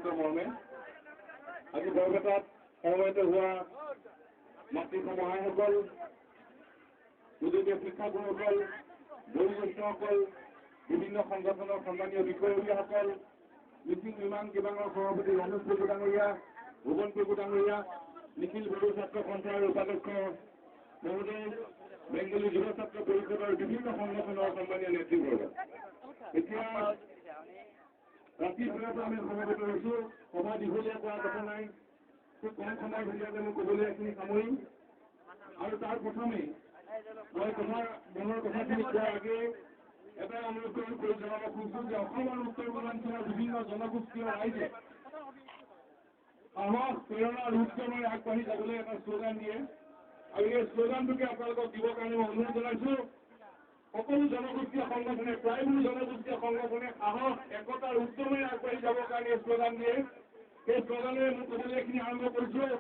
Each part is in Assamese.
সিদ্ধান্তৰ মৰ্মে আজি বৰপেটাত সমবেত হোৱা মাতৃত্ব মহাসকল, উদ্যোগীয় শিক্ষাগুৰুসকল, বয়োজ্যেষ্ঠসকল, বিভিন্ন সংগঠনৰ সন্মানীয় বিষয়ববীয়াসকল, মিচিং বিমান বিভাগৰ সভাপতি ৰমেশ পেগু ডাঙৰীয়া, ভুৱন পেগু ডাঙৰীয়া, নিখিল বড়ো ছাত্ৰ সন্থাৰ উপাধ্যক্ষ মহোদয়, বেংগলী যুৱ ছাত্ৰ পৰিষদৰ বিভিন্ন সংগঠনৰ সন্মানীয় নেতৃবৰ্গ। এতিয়া ৰাতিপুৱাৰ পৰা আমি সমবেত হৈছোঁ। সভা দীঘলীয়া কৰাৰ কথা নাই, খুব কম সময়ৰ ভিতৰতে মই ক'বলৈ এইখিনি সামৰিম। আৰু তাৰ প্ৰথমে মই মনৰ কথাখিনি কোৱাৰ আগেয়ে এটাই অনুৰোধ কৰি জনাব খুজিছোঁ যে অসম আৰু উত্তৰ পূৰ্বাঞ্চলৰ বিভিন্ন জনগোষ্ঠীয় ৰাইজে সাহস, প্ৰেৰণা আৰু উদ্যমেৰে আগবাঢ়ি যাবলৈ এটা শ্লোগান দিয়ে, আৰু এই শ্লোগানটোকে আপোনালোকক দিবৰ কাৰণে মই অনুৰোধ জনাইছোঁ। সকলো জনগোষ্ঠীয় সংগঠনে, প্ৰায়বোৰ জনগোষ্ঠীয় সংগঠনে সাহস, একতা আৰু উদ্যমেৰে আগবাঢ়ি যাবৰ কাৰণে এই শ্লোগান দিয়ে। সেই শ্লোগানেৰে মই ক'বলৈ এইখিনি আৰম্ভ কৰিছোঁ।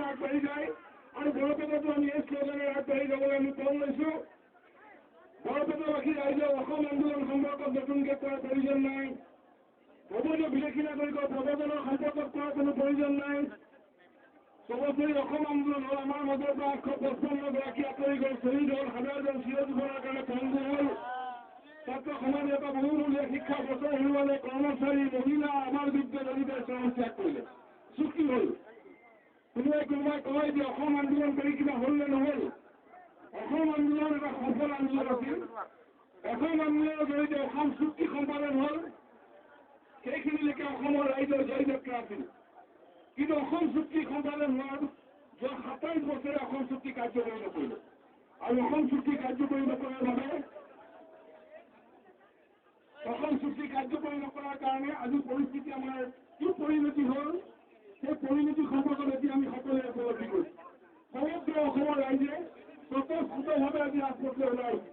আগবাঢ়ি যায় আৰু বৰপেটাতো আমি এই শ্লোগানে আগবাঢ়ি যাবলৈ আমি পণ লৈছোঁ। বৰপেটাবাসী ৰাইজে অসম আন্দোলন সম্পৰ্কত নতুনকৈ কোৱাৰ প্ৰয়োজন নাই, অবৈধ বিদেশী নাগৰিকৰ প্ৰৱৰ্তনৰ সম্পৰ্কত কোৱাৰ কোনো প্ৰয়োজন নাই। সৰ্বোপৰি অসম আন্দোলন হ'ল আমাৰ মাজৰ পৰা 855গৰাকী আঁতৰি গ'ল, শ্বহীদ হ'ল, হাজাৰজন চিৰজীৱনৰ কাৰণে পংগু হ'ল, ছাত্ৰ সমাজ এটা বহুমূলীয়া শিক্ষা বছৰ হেৰুৱালে, কৰ্মচাৰী, মহিলা, আমাৰ বিৰুদ্ধে দলিতাই চৰম ত্যাগ কৰিলে, চুক্তি হ'ল। কোনোবাই কয় যে অসম আন্দোলন কৰি কিবা হ'ল নে নহ'ল? অসম আন্দোলন এটা সফল আন্দোলন আছিল। অসম আন্দোলনৰ জৰিয়তে অসম চুক্তি সম্পাদন হ'ল, সেইখিনিলৈকে অসমৰ ৰাইজৰ জয়যাত্ৰা আছিল। কিন্তু অসম চুক্তি সম্পাদন হোৱাৰ যোৱা 27 বছৰে অসম চুক্তি কাৰ্যকৰী নকৰিলে, আৰু অসম চুক্তি কাৰ্যকৰী নকৰাৰ বাবে কাৰণে আজি পৰিস্থিতি আমাৰ কি পৰিণতি হ'ল, সেই পৰিণতি সম্পৰ্কত এতিয়া আমি সকলোৱে উপলব্ধি কৰিছোঁ। সমগ্ৰ অসমৰ ৰাইজে স্বতঃস্ফূৰ্তভাৱে আজি ৰাজপথলৈ ওলাই আহিছে।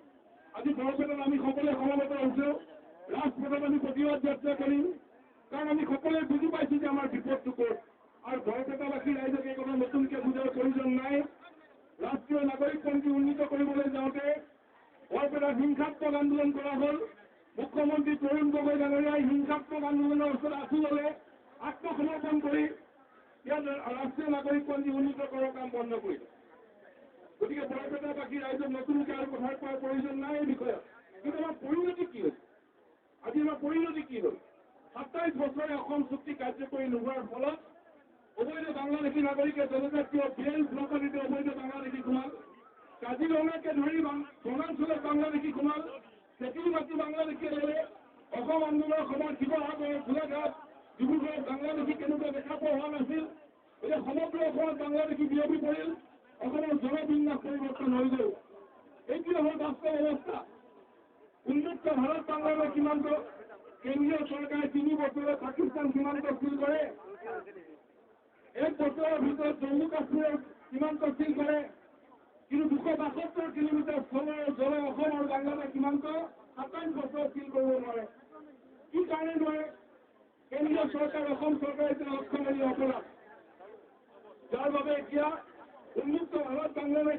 আজি বৰপেটাত আমি সকলোৱে সমবেত হৈছোঁ। ৰাজপথত আমি প্ৰতিবাদ যাত্ৰা কৰিম, কাৰণ আমি সকলোৱে বুজি পাইছোঁ যে আমাৰ বিপদটো ক'ত। আৰু বৰপেটাবাসী ৰাইজক এই কথা নতুনকৈ বুজাৰ প্ৰয়োজন নাই। ৰাষ্ট্ৰীয় নাগৰিকপঞ্জী উন্নীত কৰিবলৈ যাওঁতে বৰপেটাত হিংসাত্মক আন্দোলন কৰা হ'ল। মুখ্যমন্ত্ৰী তৰুণ গগৈ ডাঙৰীয়াই হিংসাত্মক আন্দোলনৰ ওচৰত আঁচু ল'লে, আত্মসমৰ্পণ কৰি ইয়াত ৰাষ্ট্ৰীয় নাগৰিকপঞ্জী উন্নীত কৰাৰ কাম বন্ধ কৰিলে। গতিকে বৰপেটাবাসী ৰাইজক নতুনকৈ আৰু কথা কোৱাৰ প্ৰয়োজন নাই এই বিষয়ত। কিন্তু আমাৰ পৰিণতি কি হ'ল? আজি আমাৰ পৰিণতি কি হ'ল? 27 বছৰে অসম চুক্তি কাৰ্যকৰী নোহোৱাৰ ফলত অবৈধ বাংলাদেশী নাগৰিকে জনজাতীয় বেল ব্লকাৰীতে অবৈধ বাংলাদেশী সোমাল, কাজিৰঙাকে ধৰি বনাঞ্চলত বাংলাদেশী সোমাল, খেতিৰ মাটি বাংলাদেশীয়ে ল'লে। অসম আন্দোলনৰ সময়ত শিৱসাগৰ, গোলাঘাট, ডিব্ৰুগড়ত বাংলাদেশী কেনেকুৱা দেখা পোৱা হোৱা নাছিল। এতিয়া সমগ্ৰ অসমত বাংলাদেশী বিয়পি পৰিল, অসমৰ জনবিন্যাস পৰিৱৰ্তন হৈ গ'ল। এইটোৱে হ'ল বাস্তৱ অৱস্থা। উন্মুক্ত ভাৰত বাংলাদেশ সীমান্ত কেন্দ্ৰীয় চৰকাৰে 3 বছৰত পাকিস্তান সীমান্ত সিল কৰে, 1 বছৰৰ ভিতৰত জম্মু কাশ্মীৰৰ সীমান্ত সিল কৰে। কিন্তু 272 কিলোমিটাৰ স্থলেৰে জলে অসম আৰু বাংলাদেশ সীমান্ত 27 বছৰত সিল কৰিব নোৱাৰে। কি কাৰণে নোৱাৰে? কেন্দ্ৰীয় চৰকাৰ, অসম চৰকাৰে এতিয়া লক্ষ্যমানি অপৰাধ, যাৰ বাবে এতিয়া উন্মুক্ত ভাৰত বাংলাদেশ